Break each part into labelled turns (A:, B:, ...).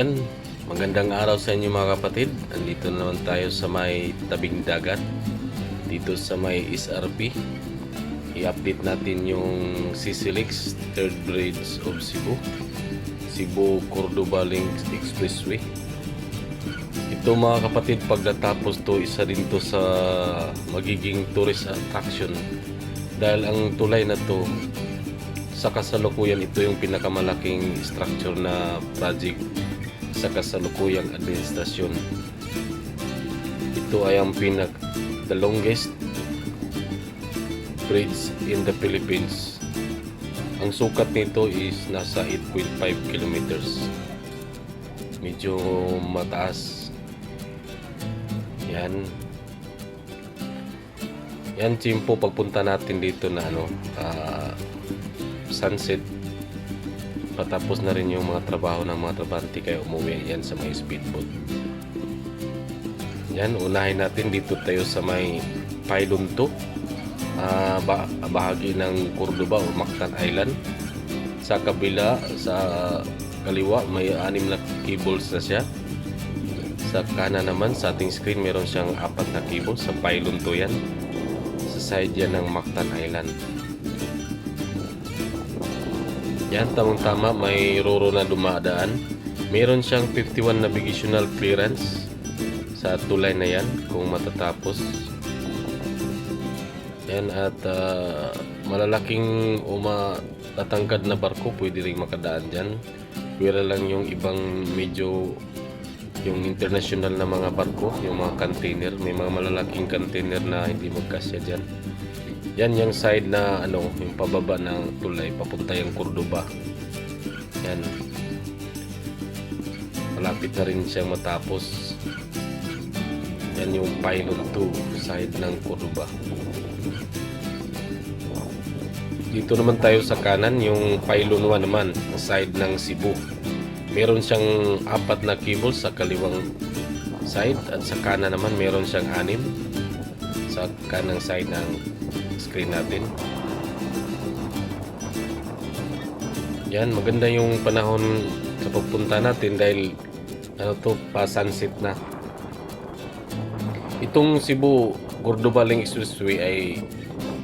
A: Yan, magandang araw sa inyo mga kapatid. Andito naman tayo sa may tabing dagat, dito sa may SRP. I-update natin yung CCLX Third Bridge of Cebu Cordoba Links Expressway. Ito mga kapatid, pag natapos to, isa din to sa magiging tourist attraction, dahil ang tulay na to sa kasalukuyan, ito yung pinakamalaking structure na project sa kasalukuyang administrasyon. Ito ay ang the longest bridge in the Philippines. Ang sukat nito is nasa 8.5 kilometers. Medyo mataas. Yan simpo pagpunta natin dito na sunset. Patapos na rin yung mga trabaho ng mga trabante, kaya umuwi yan sa may speedboat. Yan, unahin natin dito tayo sa may pylon 2, bahagi ng Cordoba o Mactan Island. Sa kabila, sa kaliwa, may 6 na cables na siya. Sa kanan naman, sa ating screen, meron siyang 4 na cables. Sa pylon 2 yan, sa side yan ng Mactan Island. Yan, tamang-tama, may roro na dumadaan. Meron siyang 51 navigational clearance sa tulay na yan kung matatapos. Yan, at malalaking o matatangkad na barko pwede rin makadaan dyan. Pwera lang yung ibang medyo yung international na mga barko, yung mga container. May mga malalaking container na hindi magkasya dyan. Yan yung side na yung pababa ng tulay papunta yung Cordoba. Yan. Malapit na rin siyang matapos. Yan yung pylon 2 side ng Cordoba. Dito naman tayo sa kanan, yung pylon 1 naman, side ng Cebu. Meron siyang 4 na cables sa kaliwang side, at sa kanan naman meron siyang 6 sa kanang side ng screen natin. Yan, maganda yung panahon sa pagpunta natin dahil pa sunset na. Itong Cebu Cordoba Link Expressway ay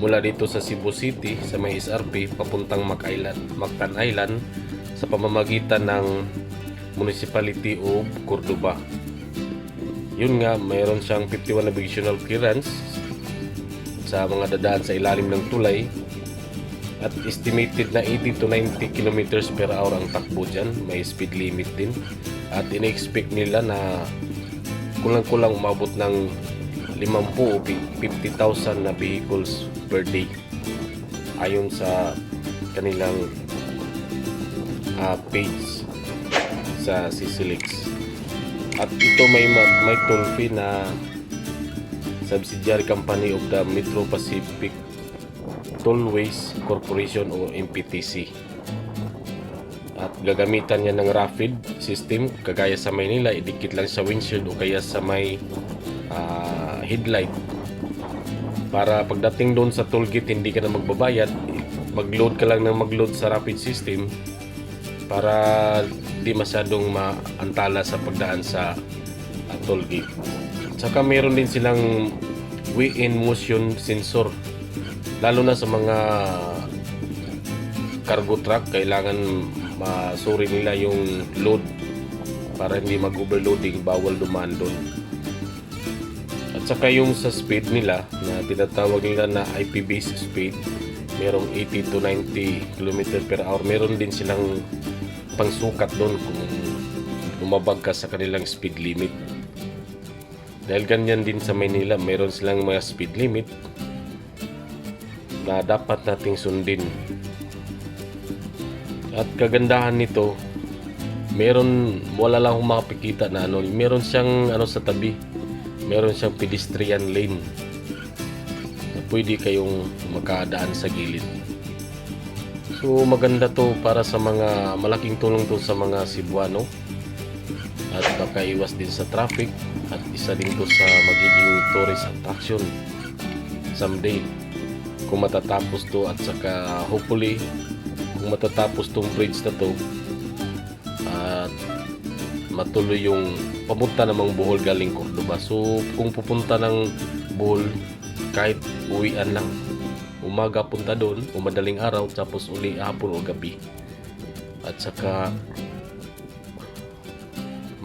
A: mula dito sa Cebu City sa may SRP papuntang Mactan Island sa pamamagitan ng Municipality of Cordoba. Yun nga, mayroon siyang 51 navigational clearance sa mga dadaan sa ilalim ng tulay, at estimated na 80 to 90 kilometers per hour ang takbo dyan. May speed limit din, at in-expect nila na kulang-kulang umabot ng 50 o 50,000 na vehicles per day ayon sa kanilang page sa CCLX. At ito may toll fee na subsidiary company of the Metro Pacific Tollways Corporation o MPTC. At gagamitan niya ng rapid system, kagaya sa Maynila, idikit lang sa windshield o kaya sa may headlight, para pagdating doon sa tollgate hindi ka na magbabayad, mag-load ka lang ng mag-load sa rapid system para di masyadong maantala sa pagdaan sa tollgate. Saka meron din silang weigh-in motion sensor, lalo na sa mga cargo truck. Kailangan masuri nila yung load para hindi mag-overloading, bawal dumaan doon. At saka yung sa speed nila na tinatawag nila na IP-based speed, merong 80 to 90 km per hour. Meron din silang pangsukat doon kung lumabag ka sa kanilang speed limit. Dahil ganyan din sa Maynila, mayroon silang mga speed limit na dapat nating sundin. At kagandahan nito, wala lang akong makapikita na meron siyang sa tabi, meron siyang pedestrian lane na pwede kayong makadaan sa gilid. So maganda to para sa mga, malaking tulong to sa mga Cebuano, at makaiwas din sa traffic, at isa din to sa magiging tourist attraction someday kung matatapos to. At saka hopefully kung matatapos tong bridge na to, at matuloy yung papunta namang Bohol galing Cordoba. So kung pupunta ng Bohol, kahit uwian lang, umaga punta doon o madaling araw, tapos uli hapon o gabi. At saka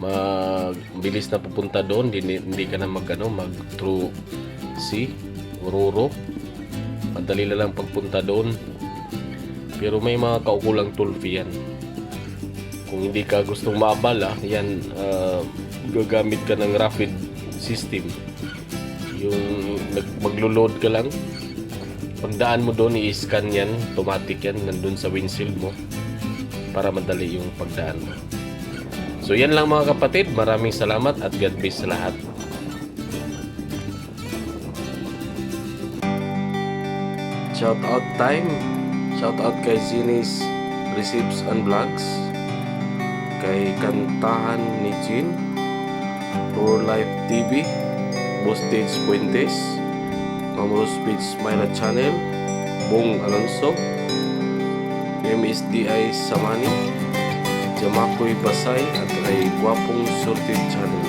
A: mabilis na pupunta doon, hindi ka na mag through sea, Oruro. Madali lang pagpunta doon. Pero may mga kaukulang toll fee yan. Kung hindi ka gustong maabala, yan, gagamit ka ng rapid system. Yung maglo-load ka lang, pagdaan mo doon, i-scan yan, automatic yan, nandun sa windshield mo para madali yung pagdaan mo. So yan lang mga kapatid, maraming salamat at God bless sa lahat. Shout out time. Shout out kay Zinis Recipes and Vlogs, kay Kantahan ni Jean, Tour Life TV, Bostage Puentes, Mamros Beach Myla Channel, Bong Alonso, MSDI Samani, Jamakoy Basay at kay Guwapong Sorted Channel.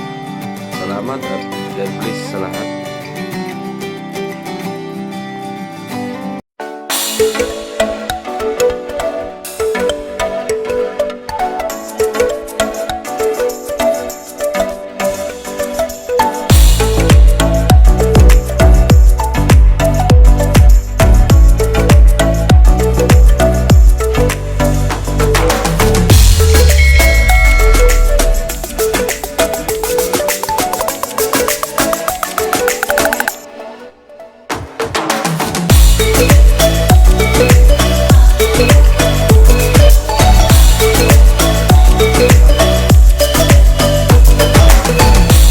A: Salamat at God bless sa lahat.